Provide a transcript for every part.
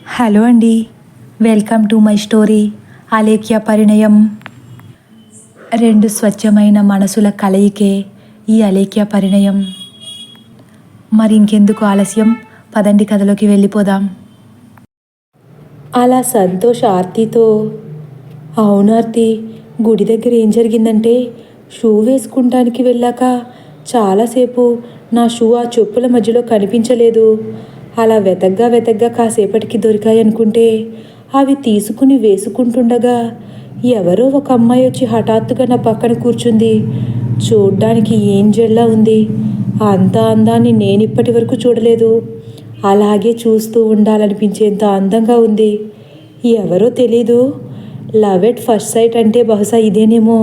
Hello అండి, welcome to my story Alekhya Parinayam. రెండు స్వచ్ఛమైన మనసుల కలయికే ఈ అలేఖ్య పరిణయం. మరి ఇంకెందుకు ఆలస్యం, పదండి కథలోకి వెళ్ళిపోదాం. అలా సంతోష్ ఆర్తితో, అవును ఆర్తి, గుడి దగ్గర ఏం జరిగిందంటే షూ వేసుకుంటానికి వెళ్ళాక చాలాసేపు నా షూ ఆ చెప్పుల మధ్యలో కనిపించలేదు. అలా వెతగ్గా కాసేపటికి దొరికాయనుకుంటే అవి తీసుకుని వేసుకుంటుండగా ఎవరో ఒక అమ్మాయి వచ్చి హఠాత్తుగా నా పక్కన కూర్చుంది. చూడ్డానికి ఏంజెల్లా ఉంది. అంత అందాన్ని నేనిప్పటి వరకు చూడలేదు. అలాగే చూస్తూ ఉండాలనిపించేంత అందంగా ఉంది. ఎవరో తెలీదు. లవ్ ఎట్ ఫస్ట్ సైట్ అంటే బహుశా ఇదేనేమో.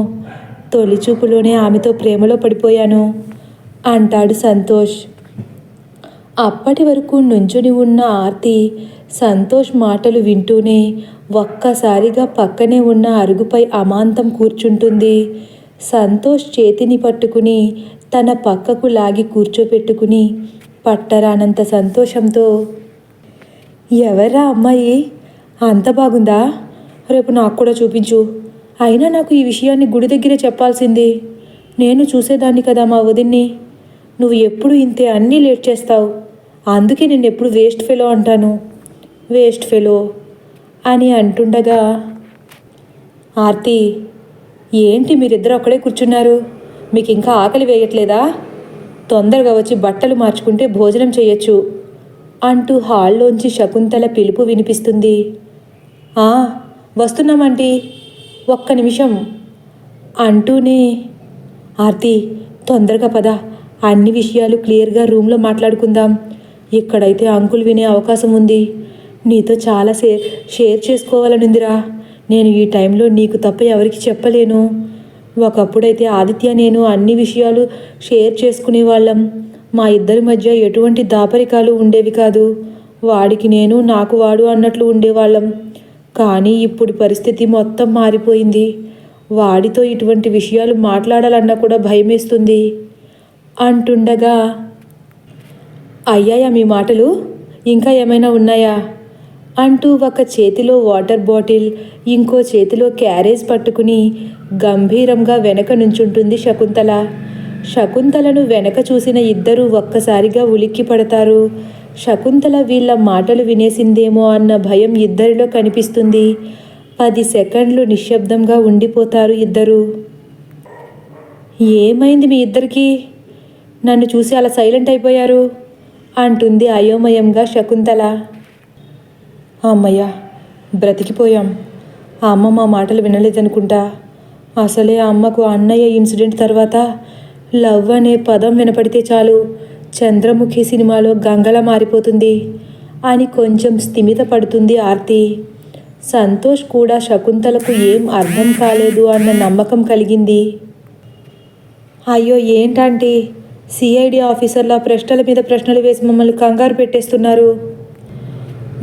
తొలి చూపులోనే ఆమెతో ప్రేమలో పడిపోయాను అంటాడు సంతోష్. అప్పటి వరకు నుంచుని ఉన్న ఆర్తి సంతోష్ మాటలు వింటూనే ఒక్కసారిగా పక్కనే ఉన్న అరుగుపై అమాంతం కూర్చుంటుంది. సంతోష్ చేతిని పట్టుకుని తన పక్కకు లాగి కూర్చోపెట్టుకుని పట్టరానంత సంతోషంతో, ఎవరా అమ్మాయి, అంత బాగుందా? రేపు నాకు కూడా చూపించు. అయినా నాకు ఈ విషయాన్ని గుడి దగ్గరే చెప్పాల్సింది. నేను చూసేదాన్ని కదా మా వదిన్ని. నువ్వు ఎప్పుడు ఇంతే, అన్నీ లేట్ చేస్తావు. అందుకే నేను ఎప్పుడు వేస్ట్ ఫెలో అంటాను. వేస్ట్ ఫెలో అని అంటుండగా, ఆర్తి, ఏంటి మీరిద్దరు అక్కడే కూర్చున్నారు? మీకు ఇంకా ఆకలి వేయట్లేదా? తొందరగా వచ్చి బట్టలు మార్చుకుంటే భోజనం చేయొచ్చు అంటూ హాల్లోంచి శకుంతల పిలుపు వినిపిస్తుంది. వస్తున్నామంటీ, ఒక్క నిమిషం అంటూనే, ఆర్తి తొందరగా పద, అన్ని విషయాలు క్లియర్గా రూమ్లో మాట్లాడుకుందాం. ఇక్కడైతే అంకుల్ వినే అవకాశం ఉంది. నీతో చాలా షేర్ చేసుకోవాలనుందిరా. నేను ఈ టైంలో నీకు తప్ప ఎవరికి చెప్పలేను. ఒకప్పుడైతే ఆదిత్య నేను అన్ని విషయాలు షేర్ చేసుకునేవాళ్ళం. మా ఇద్దరి మధ్య ఎటువంటి దాపరికాలు ఉండేవి కాదు. వాడికి నేను, నాకు వాడు అన్నట్లు ఉండేవాళ్ళం. కానీ ఇప్పుడు పరిస్థితి మొత్తం మారిపోయింది. వాడితో ఇటువంటి విషయాలు మాట్లాడాలన్నా కూడా భయమేస్తుంది అంటుండగా, అయ్యాయా మీ మాటలు? ఇంకా ఏమైనా ఉన్నాయా అంటూ ఒక చేతిలో వాటర్ బాటిల్, ఇంకో చేతిలో క్యారేజ్ పట్టుకుని గంభీరంగా వెనక నుంచుంటుంది శకుంతల. శకుంతలను వెనక చూసిన ఇద్దరూ ఒక్కసారిగా ఉలిక్కి పడతారు. శకుంతల వీళ్ళ మాటలు వినేసిందేమో అన్న భయం ఇద్దరిలో కనిపిస్తుంది. 10 సెకండ్లు నిశ్శబ్దంగా ఉండిపోతారు ఇద్దరు. ఏమైంది మీ ఇద్దరికి? నన్ను చూసి అలా సైలెంట్ అయిపోయారు అంటుంది అయోమయంగా శకుంతల. అమ్మయ్య, బ్రతికిపోయాం. ఆ అమ్మ మా మాటలు వినలేదనుకుంటా. అసలే ఆ అమ్మకు అన్నయ్య ఇన్సిడెంట్ తర్వాత లవ్ అనే పదం వినపడితే చాలు చంద్రముఖి సినిమాలో గంగలా మారిపోతుంది అని కొంచెం స్థిమిత పడుతుంది ఆర్తి. సంతోష్ కూడా శకుంతలకు ఏం అర్థం కాలేదు అన్న నమ్మకం కలిగింది. అయ్యో ఏంటంటే సిఐడి ఆఫీసర్లా ప్రశ్నల మీద ప్రశ్నలు వేసి మమ్మల్ని కంగారు పెట్టేస్తున్నారు.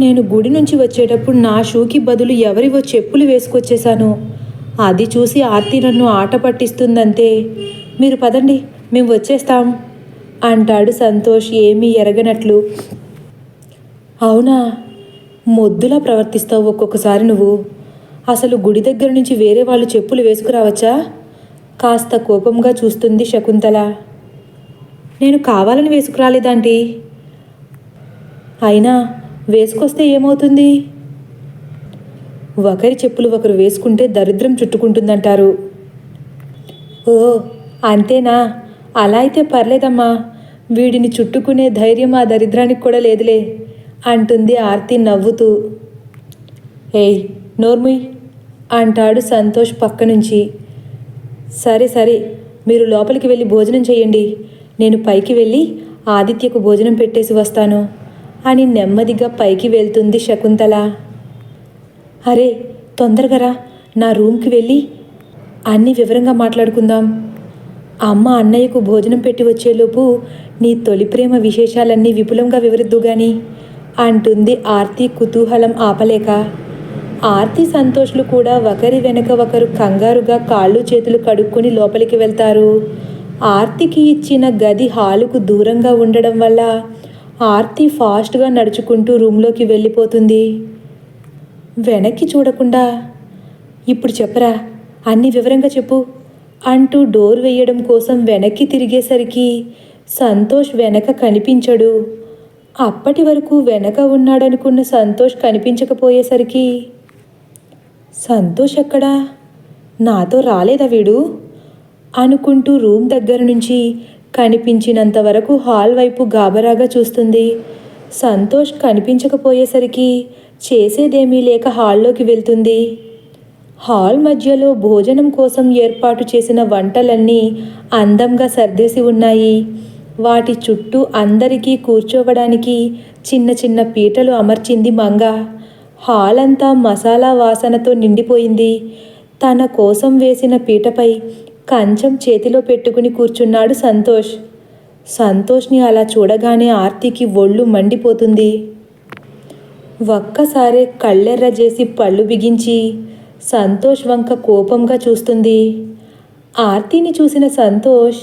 నేను గుడి నుంచి వచ్చేటప్పుడు నా షూకి బదులు ఎవరివో చెప్పులు వేసుకొచ్చేశాను. అది చూసి ఆర్తి నన్ను ఆట పట్టిస్తుందంతే. మీరు పదండి, మేము వచ్చేస్తాం అంటాడు సంతోష్ ఏమీ ఎరగనట్లు. అవునా, మొద్దులా ప్రవర్తిస్తావు ఒక్కొక్కసారి నువ్వు. అసలు గుడి దగ్గర నుంచి వేరే వాళ్ళు చెప్పులు వేసుకురావచ్చా? కాస్త కోపంగా చూస్తుంది శకుంతల. నేను కావాలని వేసుకురాలేదాంటీ. అయినా వేసుకొస్తే ఏమవుతుంది? ఒకరి చెప్పులు ఒకరు వేసుకుంటే దరిద్రం చుట్టుకుంటుందంటారు. ఓ అంతేనా? అలా అయితే పర్లేదమ్మా. వీడిని చుట్టుకునే ధైర్యం ఆ దరిద్రానికి కూడా లేదులే అంటుంది ఆర్తి నవ్వుతూ. ఏయ్ నోర్ముయ్ అంటాడు సంతోష్ పక్క నుంచి. సరే మీరు లోపలికి వెళ్ళి భోజనం చేయండి. నేను పైకి వెళ్ళి ఆదిత్యకు భోజనం పెట్టేసి వస్తాను అని నెమ్మదిగా పైకి వెళ్తుంది శకుంతల. అరే తొందరగా రా, నా రూమ్కి వెళ్ళి అన్నీ వివరంగా మాట్లాడుకుందాం. అమ్మ అన్నయ్యకు భోజనం పెట్టి వచ్చేలోపు నీ తొలి ప్రేమ విశేషాలన్నీ విపులంగా వివరిద్దు గాని అంటుంది ఆర్తి కుతూహలం ఆపలేక. ఆర్తి సంతోష్లు కూడా ఒకరి వెనక ఒకరు కంగారుగా కాళ్ళు చేతులు కడుక్కొని లోపలికి వెళ్తారు. ఆర్తికి ఇచ్చిన గది హాలుకు దూరంగా ఉండడం వల్ల ఆర్తి ఫాస్ట్గా నడుచుకుంటూ రూమ్లోకి వెళ్ళిపోతుంది. వెనక్కి చూడకుండా, ఇప్పుడు చెప్పరా, అన్ని వివరంగా చెప్పు అంటూ డోర్ వేయడం కోసం వెనక్కి తిరిగేసరికి సంతోష్ వెనక కనిపించడు. అప్పటి వరకు వెనక ఉన్నాడనుకున్న సంతోష్ కనిపించకపోయేసరికి, సంతోష్ ఎక్కడా, నాతో రాలేదా వీడు అనుకుంటూ రూమ్ దగ్గర నుంచి కనిపించినంత వరకు హాల్ వైపు గాబరాగా చూస్తుంది. సంతోష్ కనిపించకపోయేసరికి చేసేదేమీ లేక హాల్లోకి వెళ్తుంది. హాల్ మధ్యలో భోజనం కోసం ఏర్పాటు చేసిన వంటలన్నీ అందంగా సర్దేసి ఉన్నాయి. వాటి చుట్టూ అందరికీ కూర్చోవడానికి చిన్న చిన్న పీటలు అమర్చింది మంగ. హాల్ అంతా మసాలా వాసనతో నిండిపోయింది. తన కోసం వేసిన పీటపై కంచం చేతిలో పెట్టుకుని కూర్చున్నాడు సంతోష్. సంతోష్ని అలా చూడగానే ఆర్తికి ఒళ్ళు మండిపోతుంది. ఒక్కసారే కళ్ళెర్ర చేసి పళ్ళు బిగించి సంతోష్ వంక కోపంగా చూస్తుంది. ఆర్తిని చూసిన సంతోష్,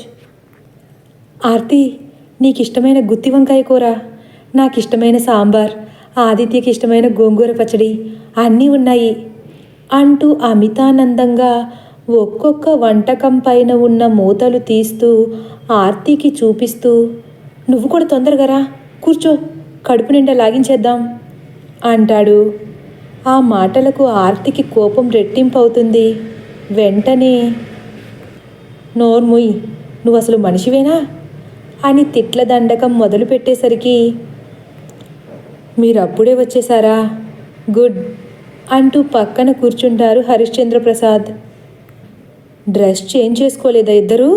ఆర్తి, నీకిష్టమైన గుత్తి వంకాయ కూర, నాకిష్టమైన సాంబార్, ఆదిత్యకి ఇష్టమైన గోంగూర పచ్చడి అన్నీ ఉన్నాయి అంటూ అమితానందంగా ఒక్కొక్క వంటకం పైన ఉన్న మూతలు తీస్తూ ఆర్తికి చూపిస్తూ, నువ్వు కూడా తొందరగా రా, కూర్చో, కడుపు నిండా లాగించేద్దాం అంటాడు. ఆ మాటలకు ఆర్తికి కోపం రెట్టింపు అవుతుంది. వెంటనే, నోర్ముయ్, నువ్వు అసలు మనిషివేనా అని తిట్ల దండకం మొదలుపెట్టేసరికి, మీరప్పుడే వచ్చేసారా, గుడ్ అంటూ పక్కన కూర్చుంటారు హరిశ్చంద్ర ప్రసాద్. డ్రెస్ చేంజ్ చేసుకోలేదా ఇద్దరు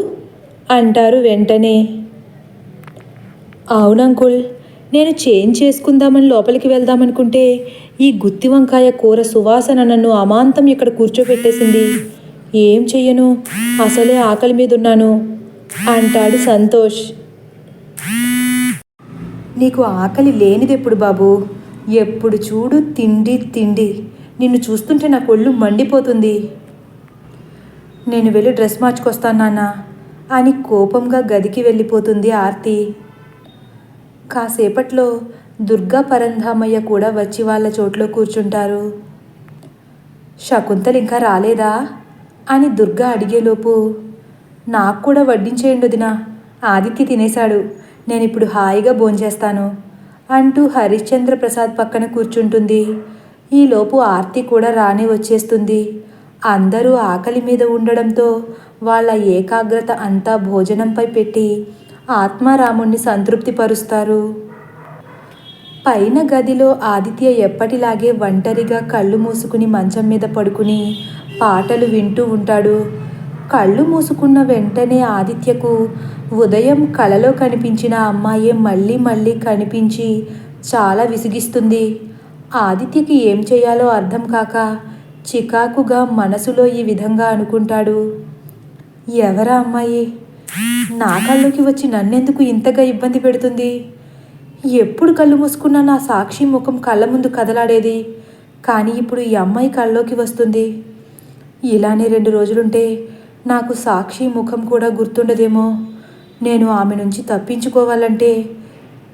అంటారు వెంటనే. అవునంకుల్, నేను చేంజ్ చేసుకుందామని లోపలికి వెళ్దామనుకుంటే ఈ గుత్తి వంకాయ కూర సువాసన నన్ను అమాంతం ఇక్కడ కూర్చోబెట్టేసింది. ఏం చెయ్యను, అసలే ఆకలి మీద ఉన్నాను అంటాడు సంతోష్. నీకు ఆకలి లేనిదెప్పుడు బాబు, ఎప్పుడు చూడు తిండి తిండి, నిన్ను చూస్తుంటే నా ఒళ్ళు మండిపోతుంది. నేను వెళ్ళి డ్రెస్ మార్చుకొస్తాను నాన్న అని కోపంగా గదికి వెళ్ళిపోతుంది ఆర్తి. కాసేపట్లో దుర్గా పరంధామయ్య కూడా వచ్చి వాళ్ళ చోట్లో కూర్చుంటారు. శకుంతలు ఇంకా రాలేదా అని దుర్గా అడిగేలోపు, నాకు కూడా వడ్డించేయండి వదినా, ఆదిత్య తినేశాడు, నేను ఇప్పుడు హాయిగా భోంచేస్తాను అంటూ హరిశ్చంద్ర ప్రసాద్ పక్కన కూర్చుంటుంది. ఈలోపు ఆర్తి కూడా రానే వచ్చేస్తుంది. అందరూ ఆకలి మీద ఉండడంతో వాళ్ళ ఏకాగ్రత అంతా భోజనంపై పెట్టి ఆత్మారాముణ్ణి సంతృప్తిపరుస్తారు. పైన గదిలో ఆదిత్య ఎప్పటిలాగే ఒంటరిగా కళ్ళు మూసుకుని మంచం మీద పడుకుని పాటలు వింటూ ఉంటాడు. కళ్ళు మూసుకున్న వెంటనే ఆదిత్యకు ఉదయం కలలో కనిపించిన అమ్మాయే మళ్ళీ మళ్ళీ కనిపించి చాలా విసిగిస్తుంది. ఆదిత్యకి ఏం చేయాలో అర్థం కాక చికాకుగా మనసులో ఈ విధంగా అనుకుంటాడు. ఎవరా అమ్మాయి, నా కళ్ళలోకి వచ్చి నన్నెందుకు ఇంతగా ఇబ్బంది పెడుతుంది? ఎప్పుడు కళ్ళు మూసుకున్నా నా సాక్షి ముఖం కళ్ళ ముందు కదలాడేది, కానీ ఇప్పుడు ఈ అమ్మాయి కళ్ళలోకి వస్తుంది. ఇలానే 2 రోజులుంటే నాకు సాక్షి ముఖం కూడా గుర్తుండదేమో. నేను ఆమె నుంచి తప్పించుకోవాలంటే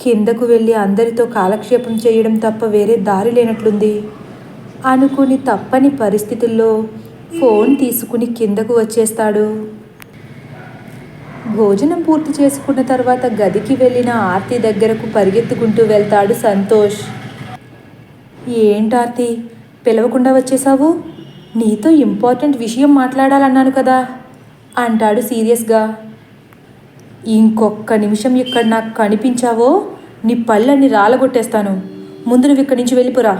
కిందకు వెళ్ళి అందరితో కాలక్షేపం చేయడం తప్ప వేరే దారి లేనట్లుంది అనుకుని తప్పని పరిస్థితుల్లో ఫోన్ తీసుకుని కిందకు వచ్చేస్తాడు. భోజనం పూర్తి చేసుకున్న తర్వాత గదికి వెళ్ళిన ఆర్తి దగ్గరకు పరిగెత్తుకుంటూ వెళ్తాడు సంతోష్. ఏంటార్తి, పిలవకుండా వచ్చేసావు? నీతో ఇంపార్టెంట్ విషయం మాట్లాడాలన్నాను కదా అంటాడు సీరియస్గా. ఇంకొక్క నిమిషం ఇక్కడ నాకు కనిపించావో నీ పళ్ళని రాలగొట్టేస్తాను, ముందు నువ్వు ఇక్కడి నుంచి వెళ్ళిపోరా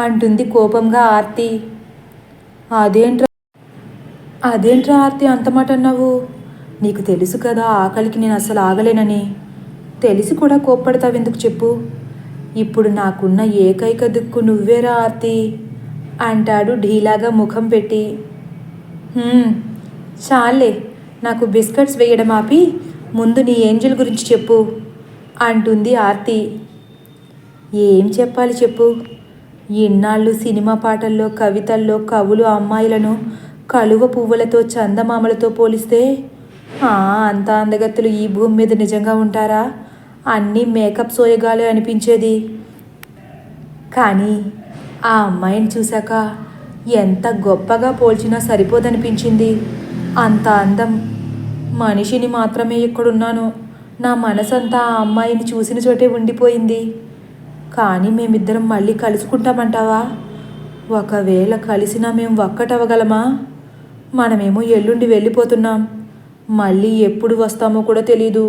అంటుంది కోపంగా ఆర్తి. అదేంట్రా ఆర్తి అంత మాట అన్నావు? నీకు తెలుసు కదా ఆకలికి నేను అసలు ఆగలేనని. తెలిసి కూడా కోప్పడతావెందుకు చెప్పు? ఇప్పుడు నాకున్న ఏకైక దిక్కు నువ్వేరా ఆర్తి అంటాడు ఢీలాగా ముఖం పెట్టి. చాలే, నాకు బిస్కెట్స్ వేయడం ఆపి ముందు నీ ఏంజల్ గురించి చెప్పు అంటుంది ఆర్తి. ఏం చెప్పాలి చెప్పు? ఇన్నాళ్ళు సినిమా పాటల్లో కవితల్లో కవులు అమ్మాయిలను కలువ పువ్వులతో చందమామలతో పోలిస్తే అంత అందగత్తులు ఈ భూమి మీద నిజంగా ఉంటారా అన్నీ మేకప్ సోయగాలే అనిపించేది. కానీ ఆ అమ్మాయిని చూశాక ఎంత గొప్పగా పోల్చినా సరిపోదనిపించింది. అంత అందం. మనిషిని మాత్రమే ఇక్కడున్నాను. నా మనసంతా ఆ అమ్మాయిని చూసిన చోటే ఉండిపోయింది. కానీ మేమిద్దరం మళ్ళీ కలుసుకుంటామంటావా? ఒకవేళ కలిసినా మేము ఒక్కటవగలమా? మనమేమో ఎల్లుండి వెళ్ళిపోతున్నాం. మళ్ళీ ఎప్పుడు వస్తామో కూడా తెలీదు.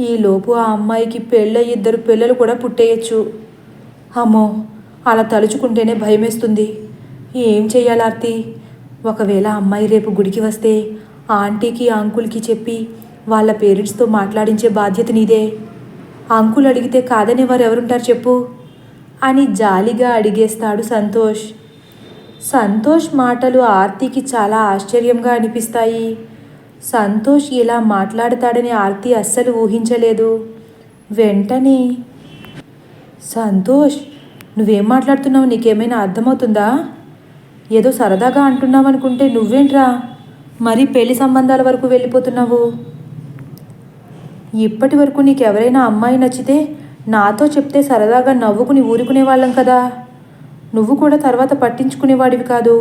ఈలోపు ఆ అమ్మాయికి పెళ్ళై 2 పిల్లలు కూడా పుట్టేయచ్చు. అమ్మో, అలా తలుచుకుంటేనే భయమేస్తుంది. ఏం చెయ్యాలి ఆర్తి? ఒకవేళ అమ్మాయి రేపు గుడికి వస్తే ఆంటీకి అంకుల్కి చెప్పి వాళ్ళ పేరెంట్స్తో మాట్లాడించే బాధ్యత నీదే. అంకుల్ అడిగితే కాదనే వారు ఎవరుంటారు చెప్పు అని జాలిగా అడిగేస్తాడు సంతోష్. సంతోష్ మాటలు ఆర్తికి చాలా ఆశ్చర్యంగా అనిపిస్తాయి. సంతోష్ ఇలా మాట్లాడతాడని ఆర్తి అస్సలు ఊహించలేదు. వెంటనే, సంతోష్, నువ్వేం మాట్లాడుతున్నావు? నీకేమైనా అర్థమవుతుందా? ఏదో సరదాగా అంటున్నావు అనుకుంటే నువ్వేంట్రా మరీ పెళ్లి సంబంధాల వరకు వెళ్ళిపోతున్నావు? ఇప్పటి వరకు నీకెవరైనా అమ్మాయి నచ్చితే నాతో చెప్తే సరదాగా నవ్వుకుని ఊరుకునే వాళ్ళం కదా. నువ్వు కూడా తర్వాత పట్టించుకునేవాడివి కాదు.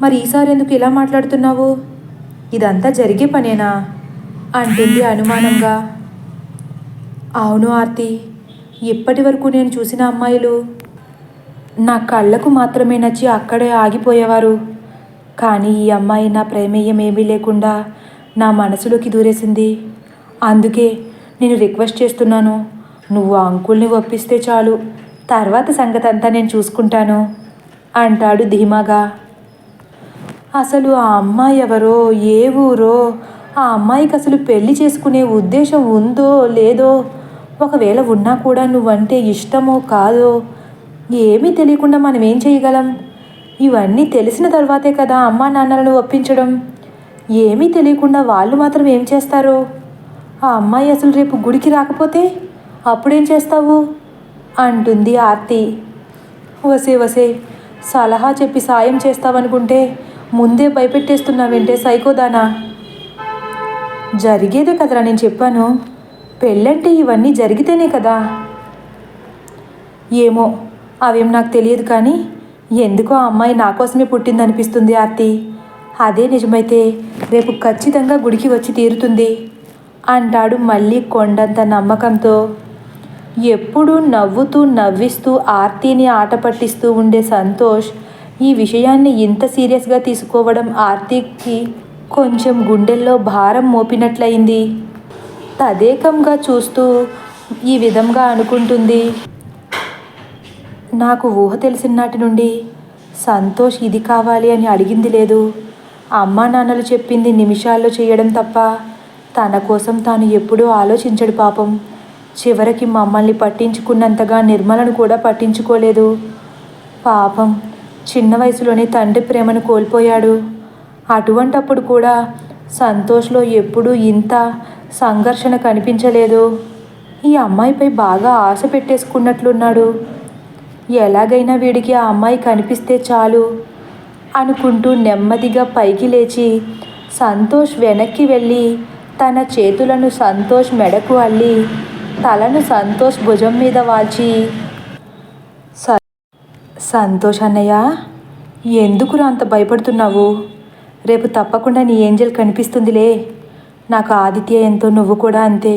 మరి ఈసారి ఎందుకు ఇలా మాట్లాడుతున్నావు? ఇదంతా జరిగే పనేనా అంటుంది అనుమానంగా. అవును ఆర్తి, ఇప్పటి వరకు నేను చూసిన అమ్మాయిలు నా కళ్ళకు మాత్రమే నచ్చి అక్కడే ఆగిపోయేవారు. కానీ ఈ అమ్మాయి నా ప్రమేయం ఏమీ లేకుండా నా మనసులోకి దూరేసింది. అందుకే నేను రిక్వెస్ట్ చేస్తున్నాను, నువ్వు ఆ అంకుల్ని ఒప్పిస్తే చాలు, తర్వాత సంగతి అంతా నేను చూసుకుంటాను అంటాడు ధీమాగా. అసలు ఆ అమ్మాయి ఎవరో, ఏ ఊరో, ఆ అమ్మాయికి అసలు పెళ్లి చేసుకునే ఉద్దేశం ఉందో లేదో, ఒకవేళ ఉన్నా కూడా నువ్వంటే ఇష్టమో కాదో ఏమీ తెలియకుండా మనం ఏం చేయగలం? ఇవన్నీ తెలిసిన తర్వాతే కదా అమ్మా నాన్నలను ఒప్పించడం. ఏమీ తెలియకుండా వాళ్ళు మాత్రం ఏం చేస్తారు? ఆ అమ్మాయి అసలు రేపు గుడికి రాకపోతే అప్పుడేం చేస్తావు అంటుంది ఆర్తి. వసే సలహా చెప్పి సాయం చేస్తావనుకుంటే ముందే భయపెట్టేస్తున్నావేంటే సైకోదానా? జరిగేదే కదరా నేను చెప్పాను. పెళ్ళంటే ఇవన్నీ జరిగితేనే కదా. ఏమో, అవేం నాకు తెలియదు. కానీ ఎందుకో ఆ అమ్మాయి నా కోసమే పుట్టిందనిపిస్తుంది ఆర్తి. అదే నిజమైతే రేపు ఖచ్చితంగా గుడికి వచ్చి తీరుతుంది అంటాడు మళ్ళీ కొండంత నమ్మకంతో. ఎప్పుడూ నవ్వుతూ నవ్విస్తూ ఆర్తిని ఆట పట్టిస్తూ ఉండే సంతోష్ ఈ విషయాన్ని ఇంత సీరియస్గా తీసుకోవడం ఆర్తికి కొంచెం గుండెల్లో భారం మోపినట్లయింది. తదేకంగా చూస్తూ ఈ విధంగా అనుకుంటుంది. నాకు ఊహ తెలిసిన నాటి నుండి సంతోష్ ఇది కావాలి అని అడిగింది లేదు. అమ్మా నాన్నలు చెప్పింది నిమిషాల్లో చేయడం తప్ప తన కోసం తాను ఎప్పుడూ ఆలోచించడు పాపం. చివరికి మమ్మల్ని పట్టించుకున్నంతగా నిర్మలను కూడా పట్టించుకోలేదు. పాపం చిన్న వయసులోనే తండ్రి ప్రేమను కోల్పోయాడు. అటువంటప్పుడు కూడా సంతోష్లో ఎప్పుడూ ఇంత సంఘర్షణ కనిపించలేదు. ఈ అమ్మాయిపై బాగా ఆశ పెట్టేసుకున్నట్లున్నాడు. ఎలాగైనా వీడికి ఆ అమ్మాయి కనిపిస్తే చాలు అనుకుంటూ నెమ్మదిగా పైకి లేచి సంతోష్ వెనక్కి వెళ్ళి తన చేతులను సంతోష్ మెడకు అల్లి తలను సంతోష్ భుజం మీద వాల్చి, సంతోష్ అన్నయ్య, ఎందుకురా అంత భయపడుతున్నావు? రేపు తప్పకుండా నీ ఏంజెల్ కనిపిస్తుందిలే. నాకు ఆదిత్య ఎంతో, నువ్వు కూడా అంతే.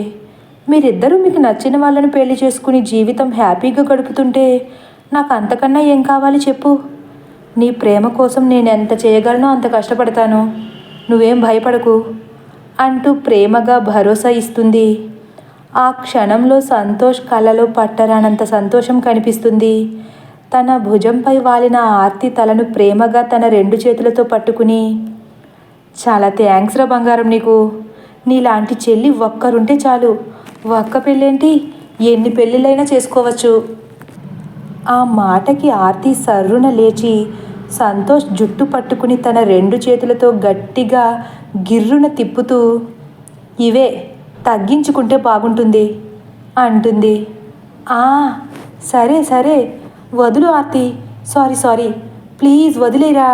మీరిద్దరూ మీకు నచ్చిన వాళ్ళను పెళ్లి చేసుకుని జీవితం హ్యాపీగా గడుపుతుంటే నాకు అంతకన్నా ఏం కావాలి చెప్పు? నీ ప్రేమ కోసం నేను ఎంత చేయగలనో అంత కష్టపడతాను. నువ్వేం భయపడకు అంటూ ప్రేమగా భరోసా ఇస్తుంది. ఆ క్షణంలో సంతోష్ కళ్ళలో పట్టరానంత సంతోషం కనిపిస్తుంది. తన భుజంపై వాలిన ఆర్తి తలను ప్రేమగా తన 2 చేతులతో పట్టుకుని, చాలా థ్యాంక్స్ రా బంగారం నీకు. నీలాంటి చెల్లి ఒక్కరుంటే చాలు. ఒక్క పెళ్ళేంటి, ఎన్ని పెళ్ళిళ్ళైనా చేసుకోవచ్చు. ఆ మాటకి ఆర్తి సర్రున లేచి సంతోష్ జుట్టు పట్టుకుని తన 2 చేతులతో గట్టిగా గిర్రున తిప్పుతూ, ఇవే తగ్గించుకుంటే బాగుంటుంది అంటుంది. సరే వదులు ఆర్తి, సారీ ప్లీజ్ వదిలేరా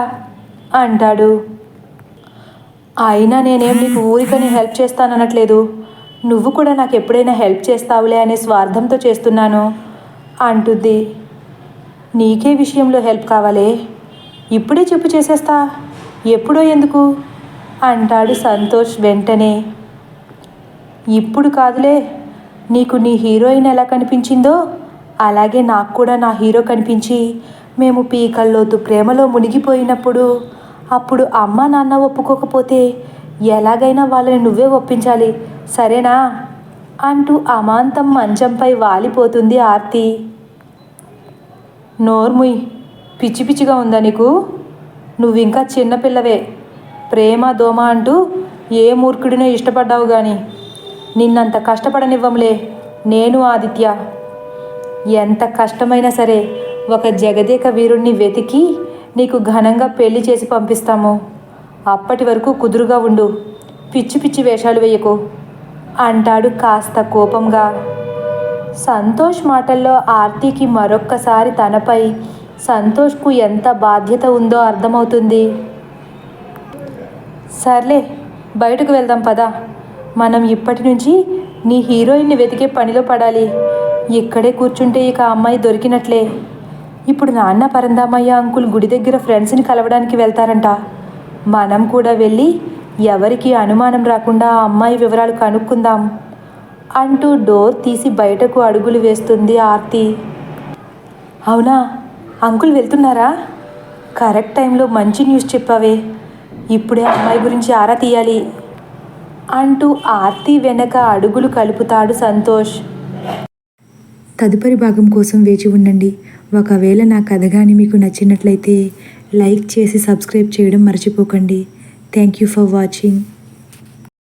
అంటాడు. అయినా నేనేం నీకు ఊరికని హెల్ప్ చేస్తాననట్లేదు. నువ్వు కూడా నాకు ఎప్పుడైనా హెల్ప్ చేస్తావులే అనే స్వార్థంతో చేస్తున్నాను అంటుంది. నీకే విషయంలో హెల్ప్ కావాలే, ఇప్పుడే చెప్పు చేసేస్తా, ఎప్పుడో ఎందుకు అంటాడు సంతోష్ వెంటనే. ఇప్పుడు కాదులే, నీకు నీ హీరోయిన్ ఎలా కనిపించిందో అలాగే నాకు కూడా నా హీరో కనిపించి మేము పీకల్లోతు ప్రేమలో మునిగిపోయినప్పుడు అప్పుడు అమ్మ నాన్న ఒప్పుకోకపోతే ఎలాగైనా వాళ్ళని నువ్వే ఒప్పించాలి, సరేనా అంటూ అమాంతం మంచంపై వాలిపోతుంది ఆర్తి. నోర్ముయ్, పిచ్చి పిచ్చిగా ఉందా నీకు? నువ్వు ఇంకా చిన్నపిల్లవే, ప్రేమ దోమ అంటూ ఏ మూర్ఖుడినో ఇష్టపడ్డావు గాని నిన్నంత కష్టపడనివ్వంలే నేను ఆదిత్య. ఎంత కష్టమైనా సరే ఒక జగదేక వీరుణ్ణి వెతికి నీకు ఘనంగా పెళ్లి చేసి పంపిస్తాము. అప్పటి వరకు కుదురుగా ఉండు, పిచ్చి పిచ్చి వేషాలు వేయకు అంటాడు కాస్త కోపంగా. సంతోష్ మాటల్లో ఆర్తికి మరొక్కసారి తనపై సంతోష్కు ఎంత బాధ్యత ఉందో అర్థమవుతుంది. సర్లే, బయటకు వెళ్దాం పదా. మనం ఇప్పటి నుంచి నీ హీరోయిన్ని వెతికే పనిలో పడాలి. ఇక్కడే కూర్చుంటే ఇక అమ్మాయి దొరికినట్లే. ఇప్పుడు నాన్న పరందామయ్య అంకుల్ గుడి దగ్గర ఫ్రెండ్స్ని కలవడానికి వెళ్తారంట. మనం కూడా వెళ్ళి ఎవరికి అనుమానం రాకుండా ఆ అమ్మాయి వివరాలు కనుక్కుందాం అంటూ డోర్ తీసి బయటకు అడుగులు వేస్తుంది ఆర్తి. అవునా, అంకుల్ వెళ్తున్నారా? కరెక్ట్ టైంలో మంచి న్యూస్ చెప్పావే, ఇప్పుడే అమ్మాయి గురించి ఆరా తీయాలి అంటూ ఆర్తి వెనక అడుగులు కలుపుతాడు సంతోష్. తదుపరి భాగం కోసం వేచి ఉండండి. ఒకవేళ నా కథ కానీ మీకు నచ్చినట్లయితే లైక్ చేసి సబ్స్క్రైబ్ చేయడం మర్చిపోకండి. Thank you for watching.